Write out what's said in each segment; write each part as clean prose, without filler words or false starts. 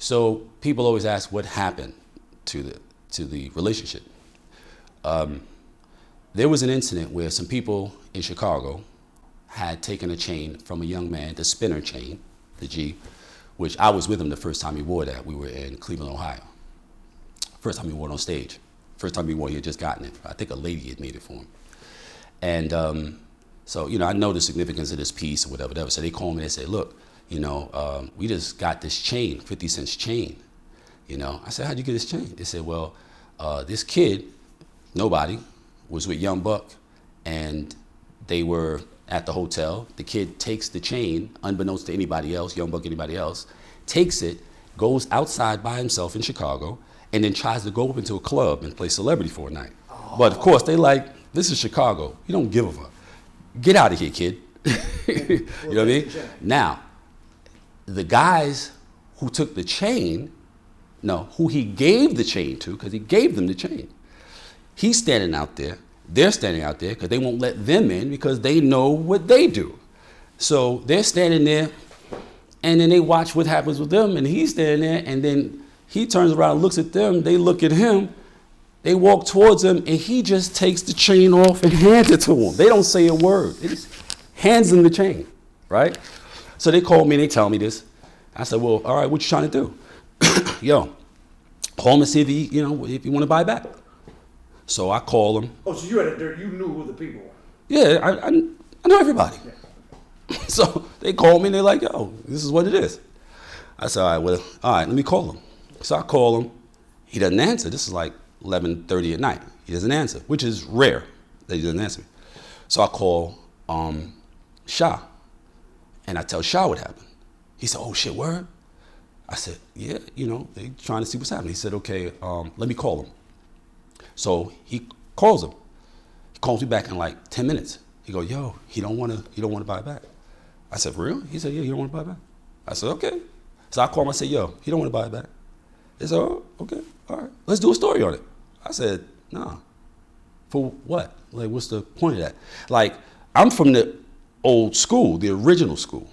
So people always ask what happened to the relationship. There was an incident where some people in Chicago had taken a chain from a young man, the spinner chain, the G, which I was with him the first time he wore that. We were in Cleveland, Ohio. First time he wore it on stage. First time he wore it, he had just gotten it. I think a lady had made it for him. And so, you know, I know the significance of this piece or whatever. So they called me and they said, look, you know, we just got this chain, 50 cents chain. You know, I said, how'd you get this chain? They said, well, this kid, nobody, was with Young Buck, and they were at the hotel. The kid takes the chain, unbeknownst to anybody else, Young Buck, anybody else, takes it, goes outside by himself in Chicago, and then tries to go up into a club and play celebrity for a night. Oh. But of course, they like, this is Chicago. You don't give a fuck. Get out of here, kid. You know what I mean? Now, the guys who took the chain, no, who he gave the chain to, because he gave them the chain, he's standing out there. They're standing out there because they won't let them in because they know what they do. So they're standing there, and then they watch what happens with them, and he's standing there, and then he turns around and looks at them. They look at him. They walk towards him, and he just takes the chain off and hands it to him. They don't say a word. They just hands him the chain, right? So they call me and they tell me this. I said, well, all right, what you trying to do? Yo, call him and see if he, if you want to buy back. So I call him. Oh, so you knew who the people were? Yeah, I know everybody. Yeah. So they call me and they're like, yo, this is what it is. I said, all right, let me call him. So I call him. He doesn't answer. This is like 11:30 at night. He doesn't answer, which is rare that he doesn't answer me. So I call Shah, and I tell Shah what happened. He said, oh shit, word? I said, yeah, they trying to see what's happening. He said, okay, let me call him. So he calls him. He calls me back in like 10 minutes. He goes, yo, he don't want to buy it back. I said, for real? He said, yeah, he don't want to buy it back. I said, okay. So I call him, I said, yo, he don't want to buy it back. They said, oh, okay, all right, let's do a story on it. I said, nah, for what? Like, what's the point of that? Like, I'm from the old school, the original school,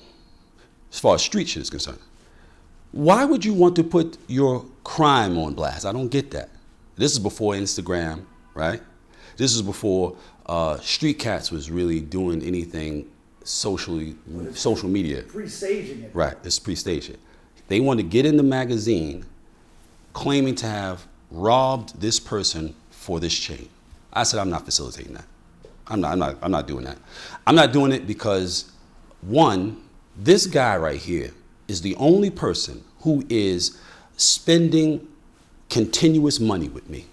as far as street shit is concerned. Why would you want to put your crime on blast? I don't get that. This is before Instagram, right? This is before street cats was really doing anything social media. Pre-staging it. Right, it's pre-staging. They want to get in the magazine claiming to have robbed this person for this chain. I said, I'm not facilitating that. I'm not doing that. I'm not doing it because, one, this guy right here is the only person who is spending continuous money with me.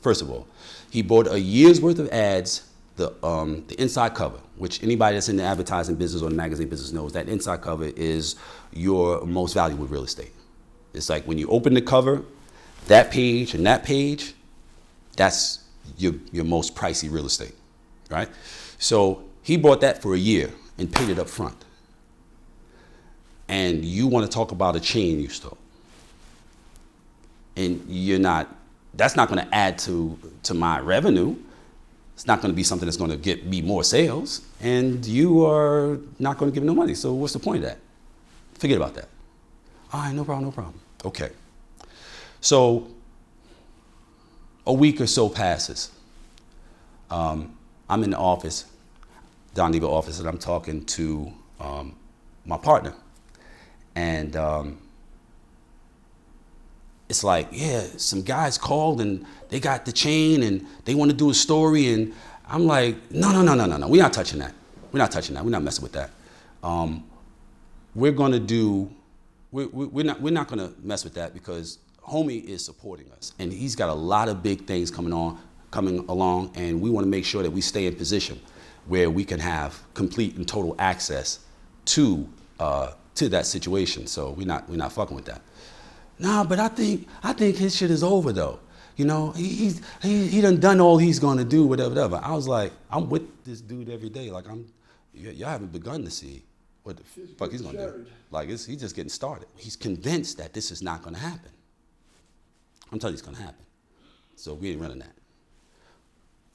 First of all, he bought a year's worth of ads, the inside cover, which anybody that's in the advertising business or the magazine business knows that inside cover is your most valuable real estate. It's like when you open the cover, that page and that page, that's your most pricey real estate, right? So he bought that for a year and paid it up front. And you want to talk about a chain you stole. And that's not going to add to my revenue. It's not going to be something that's going to get me more sales. And you are not going to give me no money. So what's the point of that? Forget about that. All right, no problem. Okay. So a week or so passes. I'm in the office, Don Diva office, and I'm talking to my partner. And it's like, yeah, some guys called and they got the chain and they want to do a story. And I'm like, no. We're not touching that. We're not messing with that. We're not going to mess with that because homie is supporting us. And he's got a lot of big things coming along. And we want to make sure that we stay in position where we can have complete and total access to that situation. So we're not fucking with that. Nah, but I think his shit is over though. He done all he's gonna do, whatever. I was like, I'm with this dude every day. Like y'all haven't begun to see what the fuck he's gonna do. Like he's just getting started. He's convinced that this is not gonna happen. I'm telling you it's gonna happen. So we ain't running that.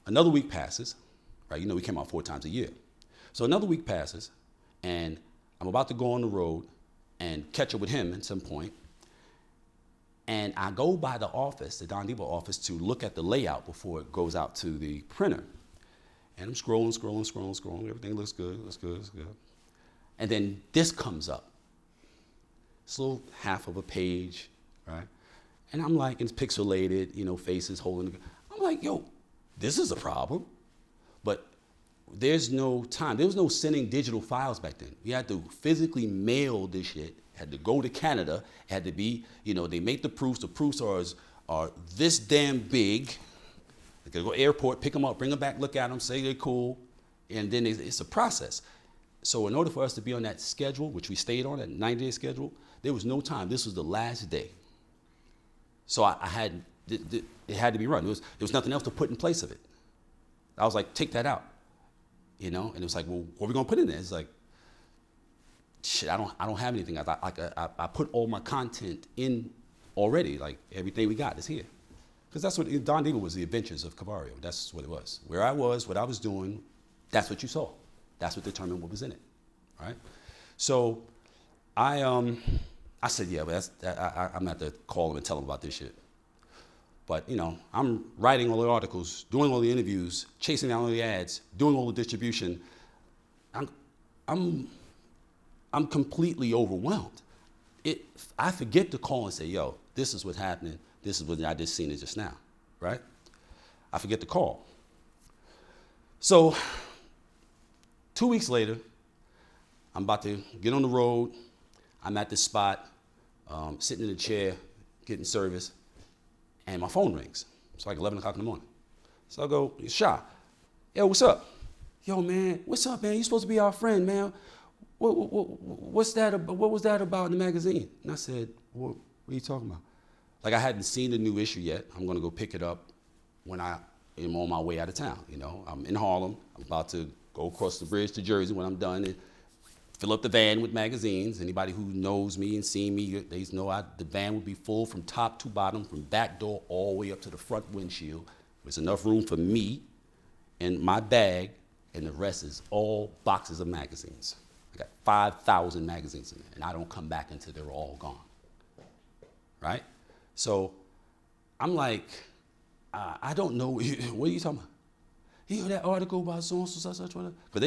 Another week passes, right? We came out 4 times a year. So another week passes, and I'm about to go on the road and catch up with him at some point. And I go by the office, the Don Diva office, to look at the layout before it goes out to the printer. And I'm scrolling. Everything looks good. And then this comes up. It's a little half of a page, right? And I'm like, it's pixelated, faces holding. I'm like, yo, this is a problem. But there's no time. There was no sending digital files back then. You had to physically mail this shit. Had to go to Canada. It had to be, they make the proofs. The proofs are this damn big. They gotta go to the airport, pick them up, bring them back, look at them, say they're cool, and then it's a process. So in order for us to be on that schedule, which we stayed on, that 90-day schedule, there was no time. This was the last day. So it had to be run. There was nothing else to put in place of it. I was like, take that out, and it was like, well, what are we gonna put in there? It's like, shit, I don't have anything. I put all my content in already. Like everything we got is here. Because that's what Don Diva was, the adventures of Cavario. That's what it was. Where I was, what I was doing, that's what you saw. That's what determined what was in it, right? So I said, yeah, but I'm not to call him and tell him about this shit. But I'm writing all the articles, doing all the interviews, chasing down all the ads, doing all the distribution. I'm completely overwhelmed. I forget to call and say, yo, this is what's happening. This is what I just seen it just now, right? I forget to call. So 2 weeks later, I'm about to get on the road. I'm at this spot, sitting in a chair, getting service, and my phone rings. It's like 11 o'clock in the morning. So I go, Sha, yo, what's up? Yo, man, what's up, man? You supposed to be our friend, man. What's that? What was that about in the magazine? And I said, what are you talking about? Like I hadn't seen the new issue yet. I'm gonna go pick it up when I am on my way out of town. I'm in Harlem. I'm about to go across the bridge to Jersey when I'm done and fill up the van with magazines. Anybody who knows me and seen me, they know the van would be full from top to bottom, from back door all the way up to the front windshield. There's enough room for me and my bag, and the rest is all boxes of magazines. I got 5,000 magazines in there, and I don't come back until they're all gone, right? So I'm like, I don't know, what are you talking about? You heard that article about so-and-so, such, because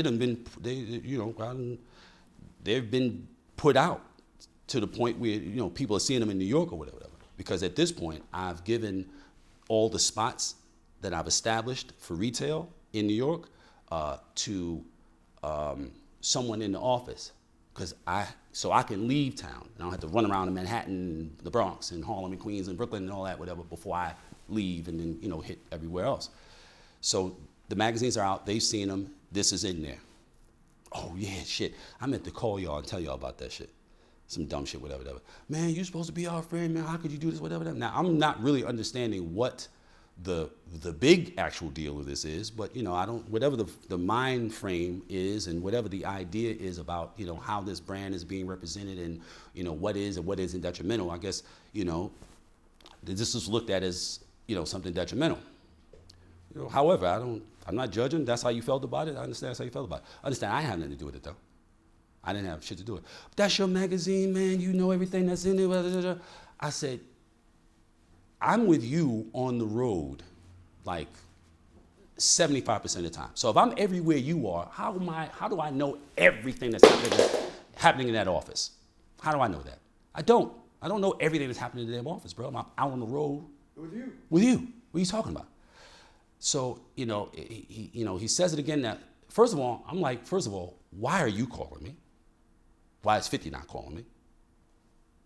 they've been put out to the point where, people are seeing them in New York or whatever. Because at this point, I've given all the spots that I've established for retail in New York to someone in the office, so I can leave town. And I don't have to run around in Manhattan, the Bronx, and Harlem, and Queens, and Brooklyn, and all that, whatever, before I leave and then, hit everywhere else. So the magazines are out. They've seen them. This is in there. Oh, yeah, shit. I meant to call y'all and tell y'all about that shit. Some dumb shit, whatever. Man, you're supposed to be our friend, man. How could you do this, whatever. Now, I'm not really understanding what the big actual deal of this is, but I don't, whatever the mind frame is and whatever the idea is about how this brand is being represented and what is and what isn't detrimental, I guess this is looked at as something detrimental. However, I'm not judging. That's how you felt about it. I understand that's how you felt about it. I understand I have nothing to do with it though. I didn't have shit to do with it. But that's your magazine, man. You know everything that's in it. Blah, blah, blah. I said, I'm with you on the road like 75% of the time. So if I'm everywhere you are, how do I know everything that's happening in that office? How do I know that? I don't know everything that's happening in the damn office, bro. I'm out on the road. With you. With you. What are you talking about? So, he says it again that, first of all, why are you calling me? Why is 50 not calling me?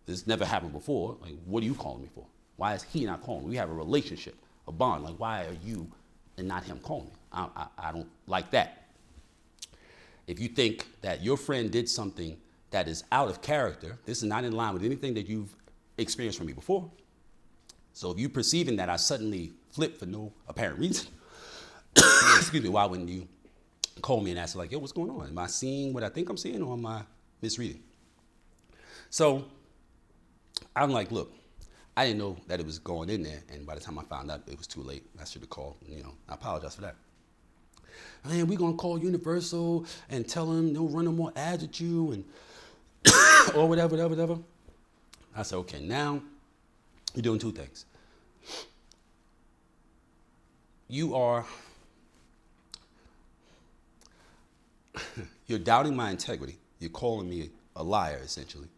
This never happened before. Like, what are you calling me for? Why is he not calling me? We have a relationship, a bond. Like, why are you and not him calling me? I don't like that. If you think that your friend did something that is out of character, this is not in line with anything that you've experienced from me before. So if you're perceiving that I suddenly flipped for no apparent reason, excuse me, why wouldn't you call me and ask like, yo, what's going on? Am I seeing what I think I'm seeing, or am I misreading? So I'm like, look, I didn't know that it was going in there, and by the time I found out, it was too late. I should have called, I apologize for that. Man, we're gonna call Universal and tell them they'll run no more ads at you and or whatever. I said, okay, now You're doing two things. You're doubting my integrity. You're calling me a liar, essentially.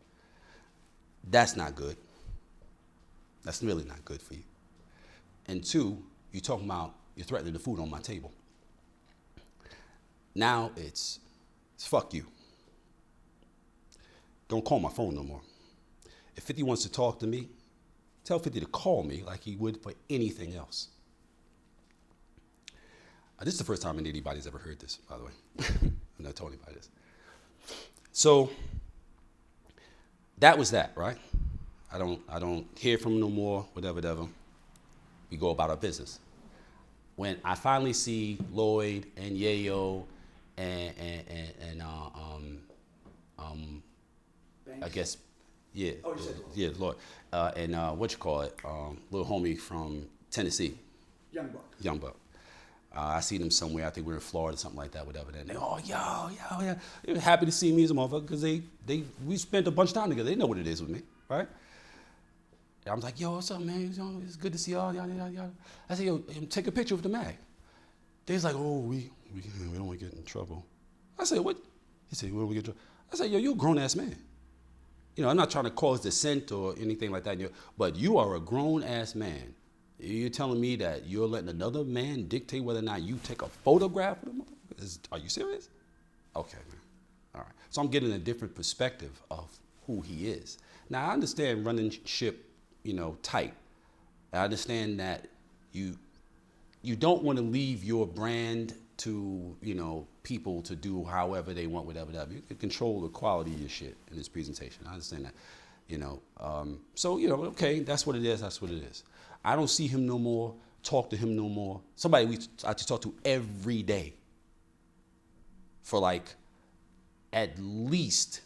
That's not good. That's really not good for you. And two, you're threatening the food on my table. Now it's fuck you. Don't call my phone no more. If 50 wants to talk to me, tell 50 to call me like he would for anything else. This is the first time anybody's ever heard this, by the way. I've never told anybody this. So that was that, right? I don't hear from him no more, whatever. We go about our business. When I finally see Lloyd and Yayo and I guess, yeah, Oh, you said yeah, Lloyd, and little homie from Tennessee, Young Buck. I see them somewhere. I think we're in Florida, something like that, whatever. And they, oh, yeah. They were happy to see me as a motherfucker because we spent a bunch of time together. They know what it is with me, right? And I'm like, yo, what's up, man? It's good to see y'all. Yada. I said, yo, take a picture with the mag. They was like, oh, we don't want to get in trouble. I said, what? He said, we don't want to get in trouble. I said, yo, you're a grown-ass man. I'm not trying to cause dissent or anything like that, but you are a grown-ass man. You're telling me that you're letting another man dictate whether or not you take a photograph with him? Are you serious? Okay, man. All right. So I'm getting a different perspective of who he is. Now, I understand running ship, tight. I understand that you don't want to leave your brand to, people to do however they want, whatever. You can control the quality of your shit in this presentation. I understand that, okay, that's what it is. I don't see him no more, talk to him no more. Somebody I just talk to every day for like at least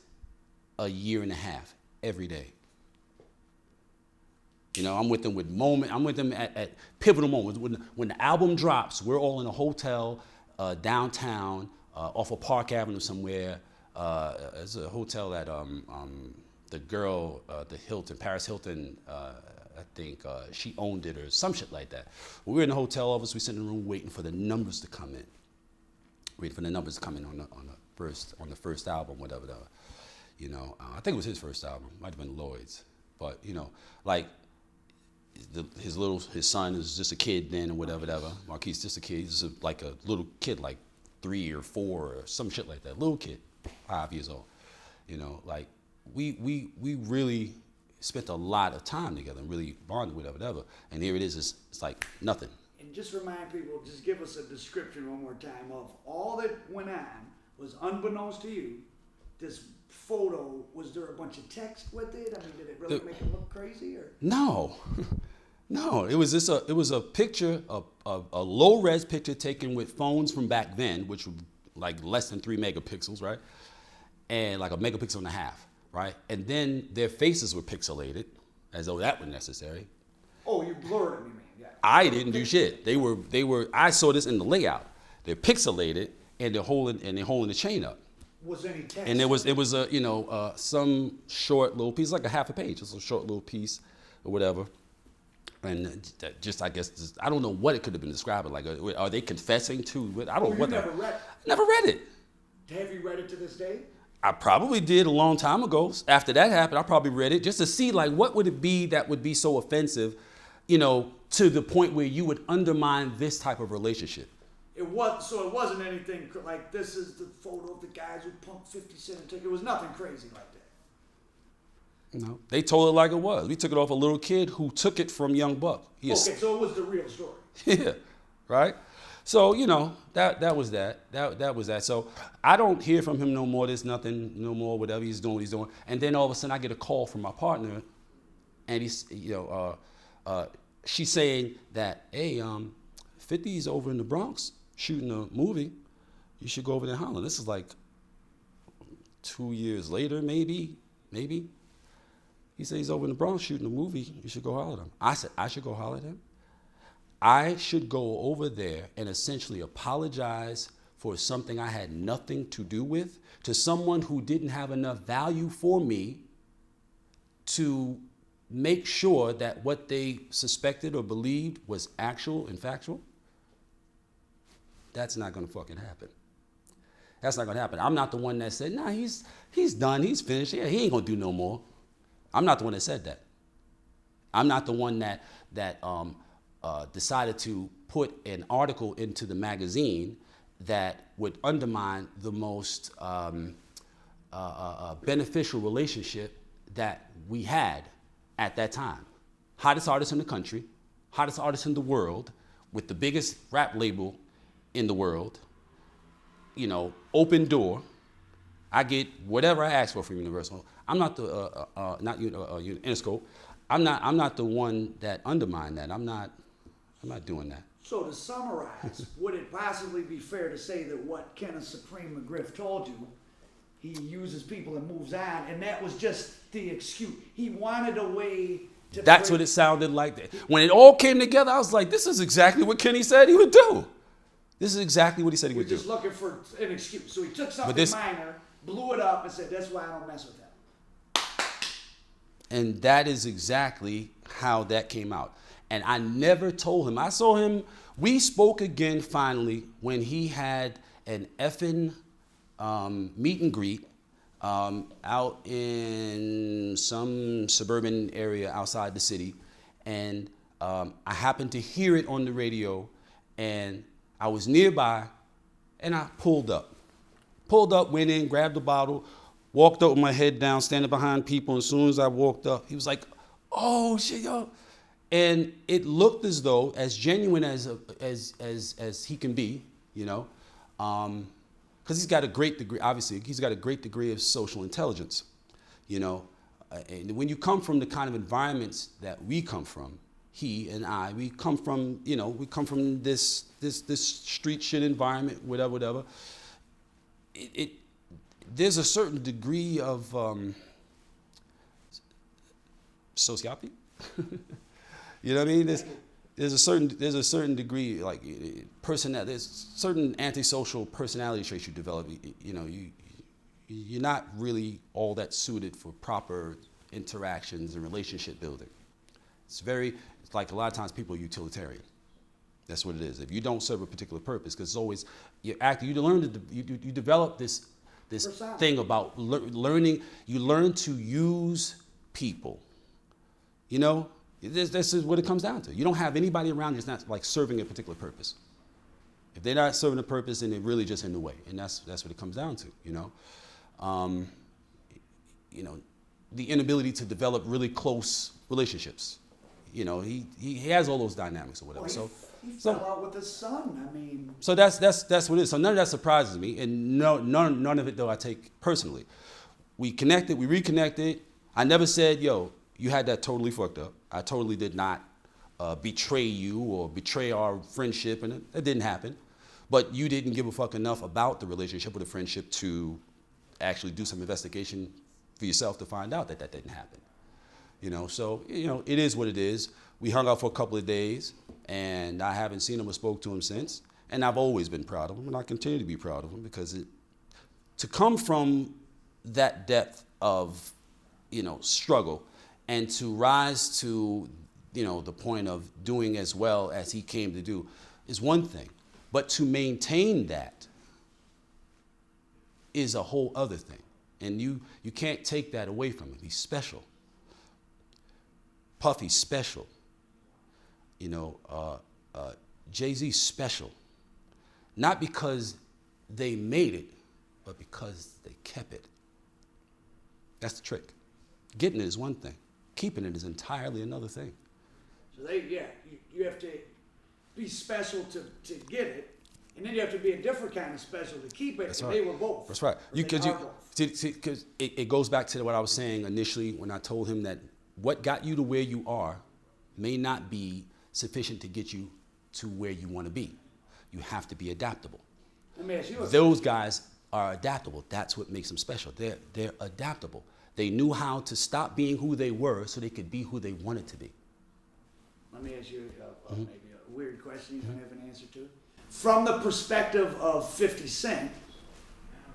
a year and a half, every day. I'm with them I'm with them at pivotal moments. When the album drops, we're all in a hotel downtown off of Park Avenue somewhere. It's a hotel that the girl, the Hilton, Paris Hilton, I think she owned it or some shit like that. We were in the hotel office. We sit in the room waiting for the numbers to come in. Waiting for the numbers to come in on the first album, whatever. I think it was his first album. Might have been Lloyd's, but like his son is just a kid then or whatever. Marquise just a kid. He's like a little kid, like 3 or 4 or some shit like that. Little kid, 5 years old. Like we really spent a lot of time together and really bonded, whatever. And here it is, it's like nothing. And just remind people, just give us a description one more time of all that went on was unbeknownst to you. This photo, was there a bunch of text with it? I mean, did it really make it look crazy? Or no, it was a picture, a low res picture taken with phones from back then, which were like less than 3 megapixels, right? And like a megapixel and a half. Right? And then their faces were pixelated, as though that were necessary. Oh, you blurred them, you mean? Yeah. I didn't do shit. They were. I saw this in the layout. They're pixelated and they're holding the chain up. Was any text? And it was a some short little piece, like a half a page, just a short little piece or whatever. And I guess I don't know what it could have been described like. Are they confessing to? I don't know what. Never read it. Never read it. Have you read it to this day? I probably did a long time ago. After that happened, I probably read it just to see like what would it be that would be so offensive, to the point where you would undermine this type of relationship. It wasn't anything like this is the photo of the guys who pumped 50 Cent and took it. It was nothing crazy like that. No, they told it like it was. We took it off a little kid who took it from Young Buck. So it was the real story. Yeah, right. So that was that. That was that. So I don't hear from him no more. There's nothing no more. Whatever he's doing, he's doing. And then all of a sudden I get a call from my partner, and he's she's saying that, hey, 50's over in the Bronx shooting a movie. You should go over there and holler. This is like 2 years later, maybe. He said he's over in the Bronx shooting a movie. You should go holler at him. I said I should go holler at him. I should go over there and essentially apologize for something I had nothing to do with to someone who didn't have enough value for me to make sure that what they suspected or believed was actual and factual, that's not going to fucking happen. That's not going to happen. I'm not the one that said, nah, he's done, he's finished. Yeah, he ain't going to do no more. I'm not the one that said that. I'm not the one that decided to put an article into the magazine that would undermine the most beneficial relationship that we had at that time. Hottest artist in the country, hottest artist in the world, with the biggest rap label in the world, open door. I get whatever I ask for from Universal. I'm not the Interscope. I'm not the one that undermine that. I'm not doing that. So to summarize, would it possibly be fair to say that what Kenneth Supreme McGriff told you, he uses people and moves on, and that was just the excuse? He wanted a way to... That's what it sounded like. When it all came together, I was like, this is exactly what Kenny said he would do. This is exactly what he said he would do. Just looking for an excuse. So he took something minor, blew it up, and said, that's why I don't mess with him. And that is exactly how that came out. And I never told him. I saw him. We spoke again finally when he had an effing meet and greet out in some suburban area outside the city. And I happened to hear it on the radio, and I was nearby, and I pulled up. Went in, grabbed a bottle, walked up with my head down, standing behind people. And as soon as I walked up, he was like, oh, shit, yo. And it looked as though, as genuine as he can be, because he's got a great degree, obviously, he's got a great degree of social intelligence, and when you come from the kind of environments that we come from, he and I, we come from this street shit environment, whatever. There's a certain degree of sociopathy. You know what I mean? There's a certain degree, like there's certain antisocial personality traits you develop. You're not really all that suited for proper interactions and relationship building. It's like a lot of times people are utilitarian. That's what it is. If you don't serve a particular purpose, because it's always you develop this thing about learning. You learn to use people. This is what it comes down to. You don't have anybody around you that's not like serving a particular purpose. If they're not serving a purpose, then they're really just in the way, and that's what it comes down to. The inability to develop really close relationships. He has all those dynamics or whatever. Well, he fell out with his son. I mean. So that's what it is. So none of that surprises me, and none of it though I take personally. We connected, we reconnected. I never said, yo, you had that totally fucked up. I totally did not betray you or betray our friendship, and that didn't happen. But you didn't give a fuck enough about the relationship or the friendship to actually do some investigation for yourself to find out that didn't happen. So it is what it is. We hung out for a couple of days, and I haven't seen him or spoke to him since. And I've always been proud of him, and I continue to be proud of him, because to come from that depth of struggle, and to rise to, the point of doing as well as he came to do is one thing. But to maintain that is a whole other thing. And you can't take that away from him. He's special. Puffy's special. Jay-Z's special. Not because they made it, but because they kept it. That's the trick. Getting it is one thing. Keeping it is entirely another thing. So you have to be special to get it, and then you have to be a different kind of special to keep it. That's and right. They were both. That's right. Because it goes back to what I was saying initially when I told him that what got you to where you are may not be sufficient to get you to where you want to be. You have to be adaptable. Let me ask you Those guys are adaptable. That's what makes them special. They're adaptable. They knew how to stop being who they were so they could be who they wanted to be. Let me ask you maybe a weird question you don't have an answer to. From the perspective of 50 Cent,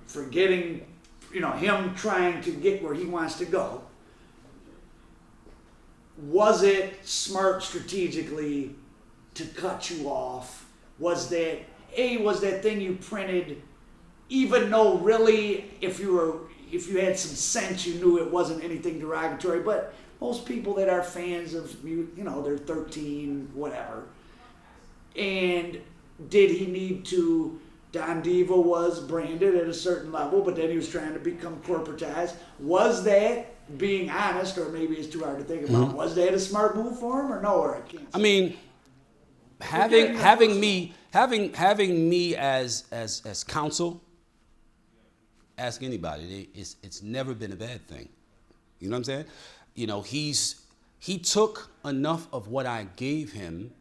forgetting, him trying to get where he wants to go, was it smart strategically to cut you off? Was that thing you printed, even though really if you had some sense you knew it wasn't anything derogatory, but most people that are fans of they're 13, whatever. And did he need to? Don Diva was branded at a certain level, but then he was trying to become corporatized. Was that, being honest, or maybe it's too hard to think about, was that a smart move for him, or no? Or I can't. I mean, having me as counsel, ask anybody. It's never been a bad thing. You know what I'm saying? He took enough of what I gave him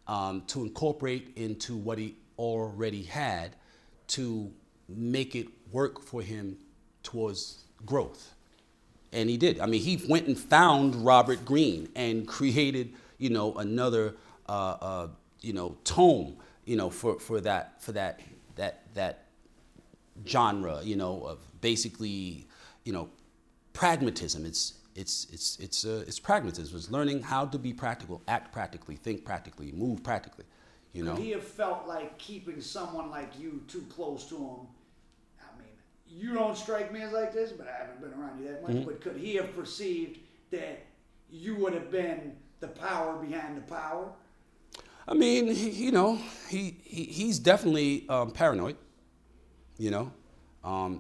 to incorporate into what he already had to make it work for him towards growth. And he did. I mean, he went and found Robert Greene and created, another, tome, for that genre, of basically, pragmatism. It's pragmatism. It's learning how to be practical, act practically, think practically, move practically. Could he have felt like keeping someone like you too close to him? I mean, you don't strike me as like this, but I haven't been around you that much. Mm-hmm. But could he have perceived that you would have been the power behind the power? I mean, he's definitely paranoid.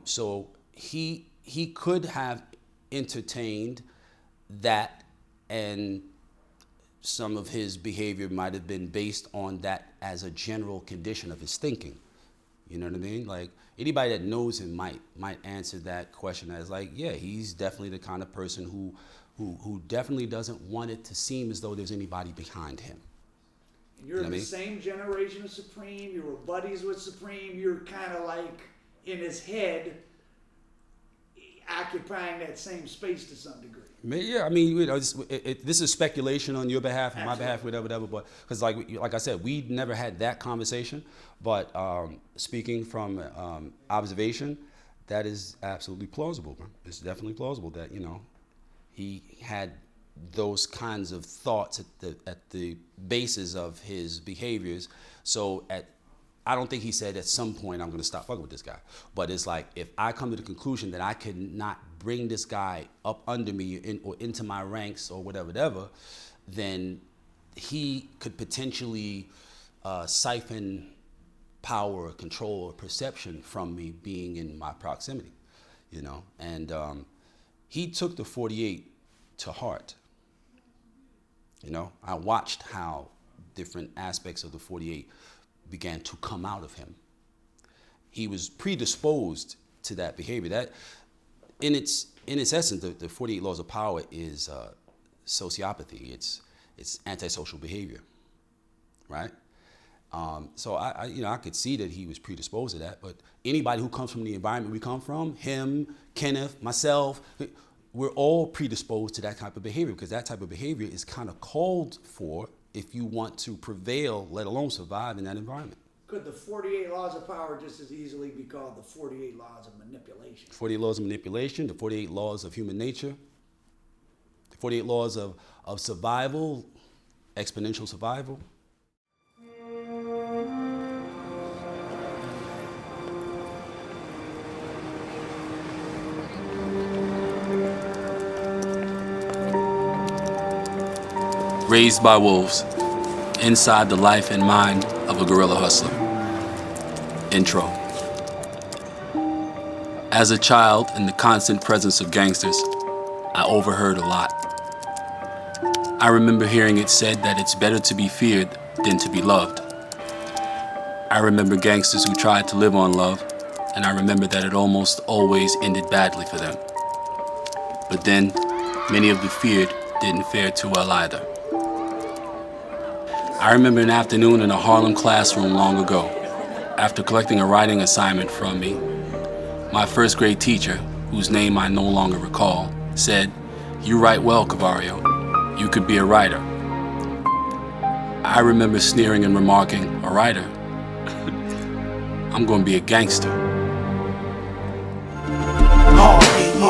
So he could have entertained that, and some of his behavior might have been based on that as a general condition of his thinking. You know what I mean? Like, anybody that knows him might answer that question as like, yeah, he's definitely the kind of person who definitely doesn't want it to seem as though there's anybody behind him. And you're the same generation of Supreme. You were buddies with Supreme. You're kind of like in his head, occupying that same space to some degree. Yeah, I mean, this is speculation on your behalf, on my behalf, whatever. But because, like I said, we never had that conversation. But speaking from observation, that is absolutely plausible. It's definitely plausible that he had those kinds of thoughts at the basis of his behaviors. So I don't think he said at some point I'm going to stop fucking with this guy. But it's like, if I come to the conclusion that I could not bring this guy up under me or into my ranks or whatever, then he could potentially siphon power or control or perception from me being in my proximity, And he took the 48 to heart. I watched how different aspects of the 48 began to come out of him. He was predisposed to that behavior. That, in its essence, the 48 laws of power is sociopathy. It's antisocial behavior, right? So I could see that he was predisposed to that. But anybody who comes from the environment we come from, him, Kenneth, myself, we're all predisposed to that type of behavior, because that type of behavior is kind of called for if you want to prevail, let alone survive in that environment. Could the 48 laws of power just as easily be called the 48 laws of manipulation? 48 laws of manipulation, the 48 laws of human nature, the 48 laws of survival, exponential survival. Raised by wolves, inside the life and mind of a guerrilla hustler. Intro. As a child, in the constant presence of gangsters, I overheard a lot. I remember hearing it said that it's better to be feared than to be loved. I remember gangsters who tried to live on love, and I remember that it almost always ended badly for them. But then, many of the feared didn't fare too well either. I remember an afternoon in a Harlem classroom long ago, after collecting a writing assignment from me. My first grade teacher, whose name I no longer recall, said, "You write well, Cavario. You could be a writer." I remember sneering and remarking, "A writer? I'm going to be a gangster."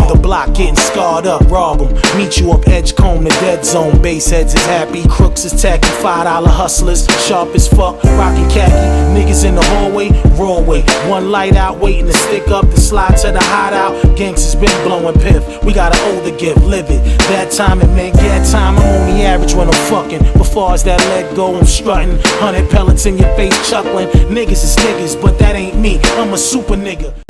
The block, getting scarred up, rob 'em. Meet you up Edgecombe, the dead zone. Base heads is happy, crooks is tacky, $5 hustlers, sharp as fuck, rockin' khaki. Niggas in the hallway, raw way. One light out, waiting to stick up, to slide to the hideout. Gangsters been blowing piff, we got an older gift, live it. That time it meant get time, I'm only average when I'm fucking. But far as that let go, I'm strutting. 100 pellets in your face, chuckling. Niggas is niggas, but that ain't me, I'm a super nigga.